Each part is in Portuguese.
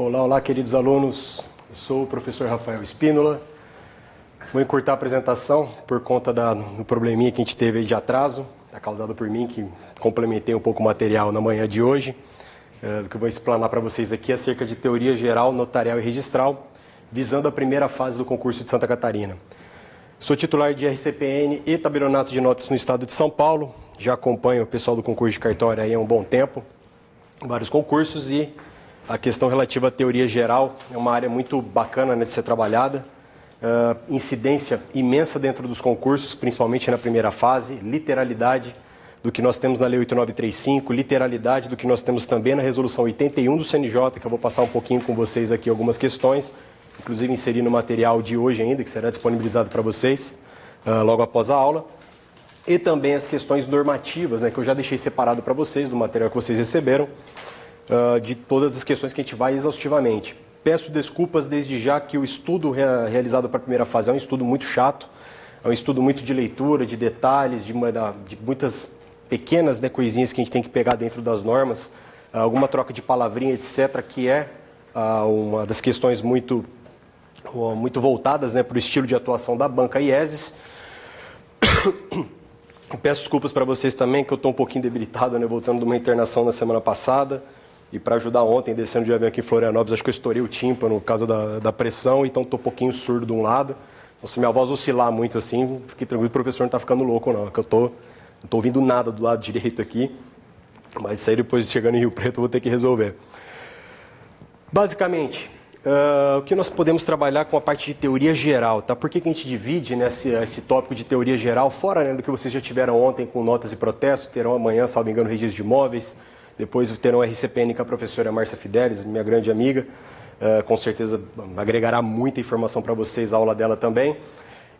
Olá, olá, queridos alunos. Eu sou o professor Rafael Espínola. Vou encurtar a apresentação por conta do probleminha que a gente teve aí de atraso, causado por mim, que complementei um pouco o material na manhã de hoje. O que eu vou explanar para vocês aqui é acerca de teoria geral, notarial e registral, visando a primeira fase do concurso de Santa Catarina. Sou titular de RCPN e tabelionato de notas no estado de São Paulo. Já acompanho o pessoal do concurso de cartório aí há um bom tempo, vários concursos, e a questão relativa à teoria geral é uma área muito bacana, né, de ser trabalhada. Incidência imensa dentro dos concursos, principalmente na primeira fase, literalidade do que nós temos na Lei 8935, literalidade do que nós temos também na Resolução 81 do CNJ, que eu vou passar um pouquinho com vocês aqui algumas questões, inclusive inserir no material de hoje ainda, que será disponibilizado para vocês logo após a aula. E também as questões normativas, né, que eu já deixei separado para vocês, do material que vocês receberam, de todas as questões que a gente vai exaustivamente. Peço desculpas desde já que o estudo realizado para a primeira fase é um estudo muito chato, é um estudo muito de leitura, de detalhes, de muitas pequenas, né, coisinhas que a gente tem que pegar dentro das normas, alguma troca de palavrinha, etc., que é uma das questões muito voltadas, né, para o estilo de atuação da banca IESES. Peço desculpas para vocês também, que eu estou um pouquinho debilitado, né, voltando de uma internação na semana passada. E para ajudar ontem, descendo de avião aqui em Florianópolis, acho que eu estourei o tímpano por causa da pressão, então estou um pouquinho surdo de um lado. Então, se minha voz oscilar muito assim, fique tranquilo, o professor não está ficando louco não, que eu não estou ouvindo nada do lado direito aqui, mas isso aí depois, chegando em Rio Preto, eu vou ter que resolver. Basicamente, o que nós podemos trabalhar com a parte de teoria geral, tá? Por que a gente divide, né, esse tópico de teoria geral, fora, né, do que vocês já tiveram ontem com notas e protestos, terão amanhã, salvo engano, registro de imóveis. Depois terão a RCPN com a professora Márcia Fidelis, minha grande amiga. Com certeza agregará muita informação para vocês, a aula dela também.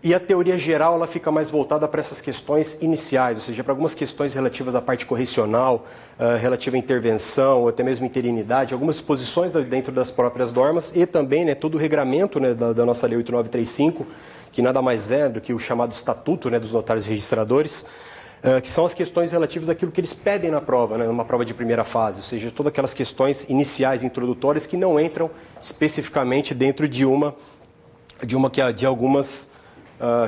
E a teoria geral ela fica mais voltada para essas questões iniciais, ou seja, para algumas questões relativas à parte correcional, relativa à intervenção, ou até mesmo interinidade, algumas disposições dentro das próprias normas e também, né, todo o regramento, né, da nossa Lei 8935, que nada mais é do que o chamado Estatuto, né, dos Notários e Registradores, que são as questões relativas àquilo que eles pedem na prova, né, numa prova de primeira fase, ou seja, todas aquelas questões iniciais, introdutórias, que não entram especificamente dentro de algumas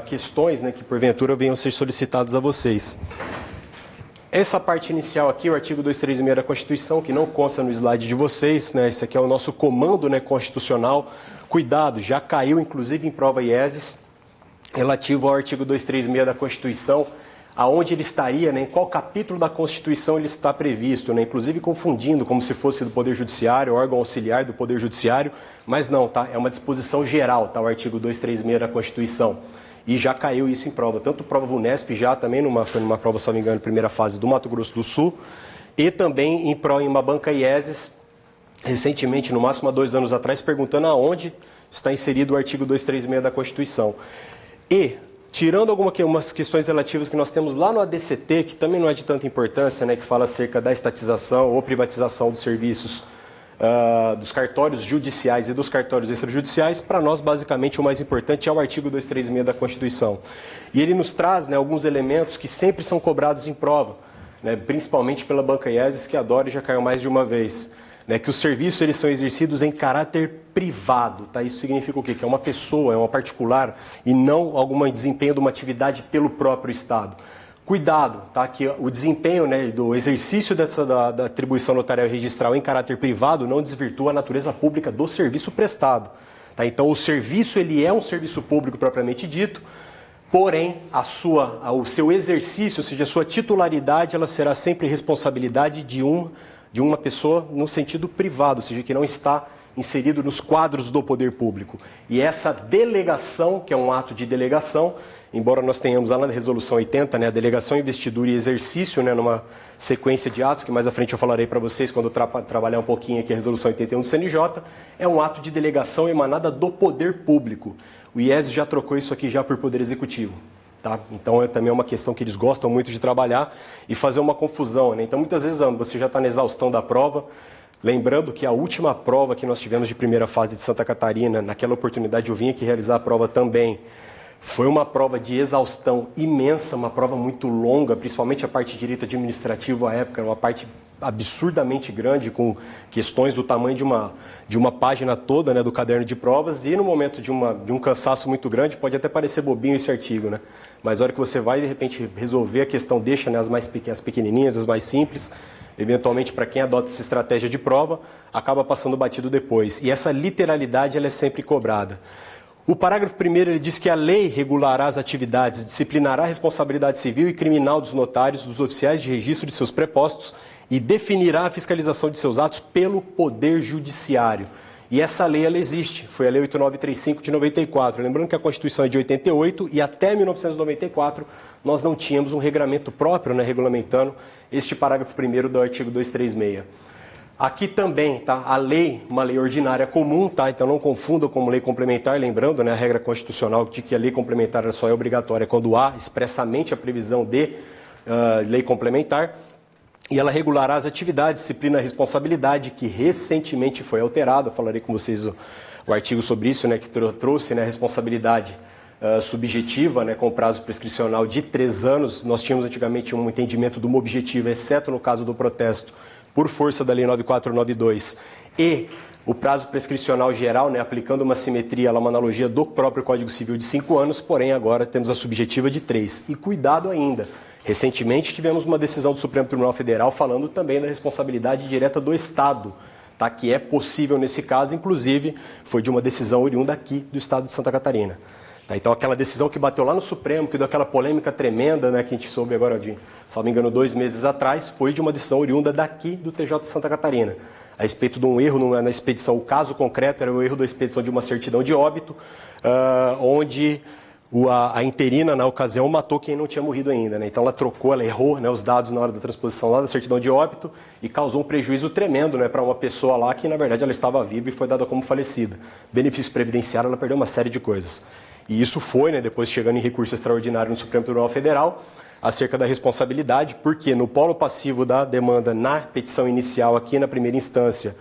questões, né, que porventura venham a ser solicitadas a vocês. Essa parte inicial aqui, o artigo 236 da Constituição, que não consta no slide de vocês, né, esse aqui é o nosso comando, né, constitucional. Cuidado, já caiu inclusive em prova IESES, relativo ao artigo 236 da Constituição, aonde ele estaria, né, em qual capítulo da Constituição ele está previsto, né, inclusive confundindo como se fosse do Poder Judiciário, órgão auxiliar do Poder Judiciário, mas não, tá? É uma disposição geral, tá? O artigo 236 da Constituição. E já caiu isso em prova, tanto prova VUNESP já também, foi numa prova, se não me engano, primeira fase do Mato Grosso do Sul, e também em uma banca IESES, recentemente, no máximo há 2 anos atrás, perguntando aonde está inserido o artigo 236 da Constituição. E tirando algumas questões relativas que nós temos lá no ADCT, que também não é de tanta importância, né, que fala acerca da estatização ou privatização dos serviços dos cartórios judiciais e dos cartórios extrajudiciais, para nós, basicamente, o mais importante é o artigo 236 da Constituição. E ele nos traz, né, alguns elementos que sempre são cobrados em prova, né, principalmente pela banca IESES, que adora e já caiu mais de uma vez. Né, que os serviços eles são exercidos em caráter privado, tá? Isso significa o quê? Que é uma pessoa, é uma particular e não algum desempenho de uma atividade pelo próprio Estado. Cuidado, tá? Que o desempenho, né, do exercício da atribuição notarial e registral em caráter privado não desvirtua a natureza pública do serviço prestado. Tá? Então o serviço ele é um serviço público propriamente dito, porém o seu exercício, ou seja, a sua titularidade, ela será sempre responsabilidade de uma pessoa no sentido privado, ou seja, que não está inserido nos quadros do poder público. E essa delegação, que é um ato de delegação, embora nós tenhamos lá na Resolução 80, né, a delegação, investidura e exercício, né, numa sequência de atos, que mais à frente eu falarei para vocês quando eu trabalhar um pouquinho aqui a Resolução 81 do CNJ, é um ato de delegação emanada do poder público. O IESES já trocou isso aqui já por poder executivo. Tá? Então também é uma questão que eles gostam muito de trabalhar e fazer uma confusão, né? Então muitas vezes você já está na exaustão da prova, lembrando que a última prova que nós tivemos de primeira fase de Santa Catarina, naquela oportunidade eu vim aqui realizar a prova também, foi uma prova de exaustão imensa, uma prova muito longa, principalmente a parte de direito administrativo à época, uma parte absurdamente grande, com questões do tamanho de uma página toda, né, do caderno de provas, e no momento de um cansaço muito grande, pode até parecer bobinho esse artigo, né? Mas a hora que você vai, de repente, resolver a questão, deixa, né, as pequenininhas, as mais simples, eventualmente, para quem adota essa estratégia de prova, acaba passando batido depois. E essa literalidade, ela é sempre cobrada. O parágrafo 1º, ele diz que a lei regulará as atividades, disciplinará a responsabilidade civil e criminal dos notários, dos oficiais de registro de seus prepostos e definirá a fiscalização de seus atos pelo Poder Judiciário. E essa lei, ela existe, foi a Lei 8935 de 94. Lembrando que a Constituição é de 88 e até 1994 nós não tínhamos um regramento próprio, né, regulamentando este parágrafo 1º do artigo 236. Aqui também, tá? A lei, uma lei ordinária comum, tá? Então não confunda com lei complementar, lembrando, né, a regra constitucional de que a lei complementar só é obrigatória quando há expressamente a previsão de lei complementar. E ela regulará as atividades, disciplina e responsabilidade, que recentemente foi alterada. Eu falarei com vocês o artigo sobre isso, né, que trouxe, né, a responsabilidade subjetiva, né, com prazo prescricional de 3 anos. Nós tínhamos antigamente um entendimento de uma objetiva, exceto no caso do protesto, por força da Lei 9492, e o prazo prescricional geral, né, aplicando uma simetria, uma analogia do próprio Código Civil de 5 anos, porém agora temos a subjetiva de 3. E cuidado ainda, recentemente tivemos uma decisão do Supremo Tribunal Federal falando também da responsabilidade direta do Estado, tá, que é possível nesse caso, inclusive foi de uma decisão oriunda aqui do Estado de Santa Catarina. Tá, então aquela decisão que bateu lá no Supremo, que deu aquela polêmica tremenda, né, que a gente soube agora de, se não me engano, 2 meses atrás, foi de uma decisão oriunda daqui do TJ de Santa Catarina, a respeito de um erro na expedição. O caso concreto era o erro da expedição de uma certidão de óbito, onde a interina, na ocasião, matou quem não tinha morrido ainda, né? Então ela trocou, ela errou, né, os dados na hora da transposição lá da certidão de óbito e causou um prejuízo tremendo, né, para uma pessoa lá que, na verdade, ela estava viva e foi dada como falecida. Benefício previdenciário, ela perdeu uma série de coisas. E isso foi, né, depois chegando em recurso extraordinário no Supremo Tribunal Federal, acerca da responsabilidade, porque no polo passivo da demanda, na petição inicial aqui na primeira instância,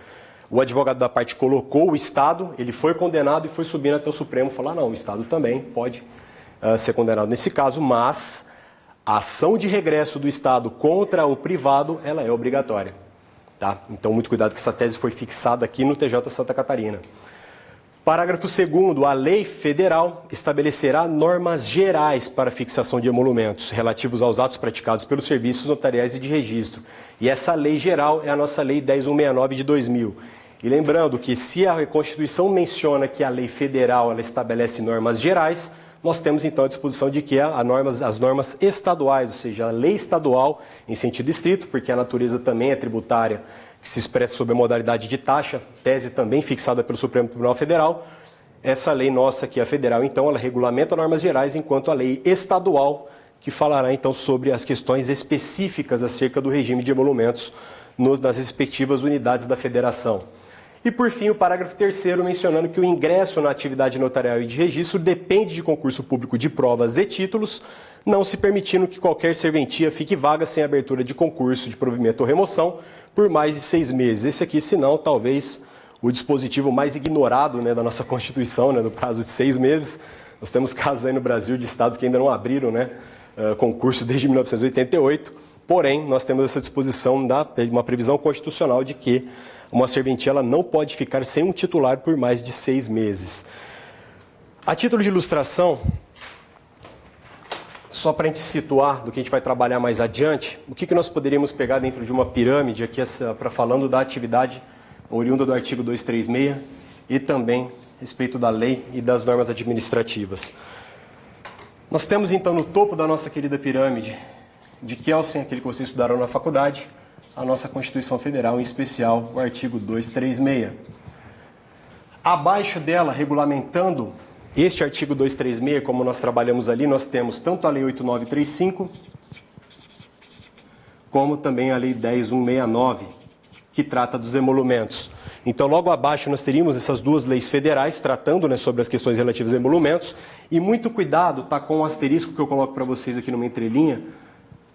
o advogado da parte colocou o Estado, ele foi condenado e foi subindo até o Supremo falar, não, o Estado também pode ser condenado nesse caso, mas a ação de regresso do Estado contra o privado, ela é obrigatória. Tá? Então, muito cuidado que essa tese foi fixada aqui no TJ Santa Catarina. Parágrafo 2º, a lei federal estabelecerá normas gerais para fixação de emolumentos relativos aos atos praticados pelos serviços notariais e de registro. E essa lei geral é a nossa Lei 10.169 de 2000. E lembrando que se a Constituição menciona que a lei federal ela estabelece normas gerais, nós temos então a disposição de que as normas estaduais, ou seja, a lei estadual em sentido estrito, porque a natureza também é tributária, que se expressa sob a modalidade de taxa, tese também fixada pelo Supremo Tribunal Federal. Essa lei nossa, que é a federal, então, ela regulamenta normas gerais, enquanto a lei estadual, que falará então sobre as questões específicas acerca do regime de emolumentos nas respectivas unidades da federação. E, por fim, o parágrafo 3º, mencionando que o ingresso na atividade notarial e de registro depende de concurso público de provas e títulos, não se permitindo que qualquer serventia fique vaga sem abertura de concurso de provimento ou remoção por mais de 6 meses. Esse aqui, se não, talvez o dispositivo mais ignorado, né, da nossa Constituição, né, no prazo de 6 meses. Nós temos casos aí no Brasil de estados que ainda não abriram, né, concurso desde 1988, porém, nós temos essa disposição, uma previsão constitucional de que uma serventia ela não pode ficar sem um titular por mais de 6 meses. A título de ilustração, só para a gente situar do que a gente vai trabalhar mais adiante, o que nós poderíamos pegar dentro de uma pirâmide, aqui para falando da atividade oriunda do artigo 236 e também a respeito da lei e das normas administrativas. Nós temos então no topo da nossa querida pirâmide de Kelsen, aquele que vocês estudaram na faculdade, a nossa Constituição Federal, em especial o artigo 236. Abaixo dela, regulamentando este artigo 236, como nós trabalhamos ali, nós temos tanto a Lei 8935, como também a Lei 10.169, que trata dos emolumentos. Então, logo abaixo, nós teríamos essas duas leis federais tratando, né, sobre as questões relativas a emolumentos, e muito cuidado, tá, com o asterisco que eu coloco para vocês aqui numa entrelinha,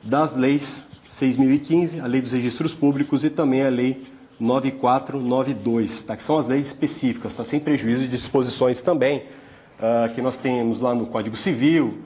das leis 6.015, a Lei dos Registros Públicos e também a Lei 9492, tá, que são as leis específicas, tá, sem prejuízo de disposições também, que nós temos lá no Código Civil,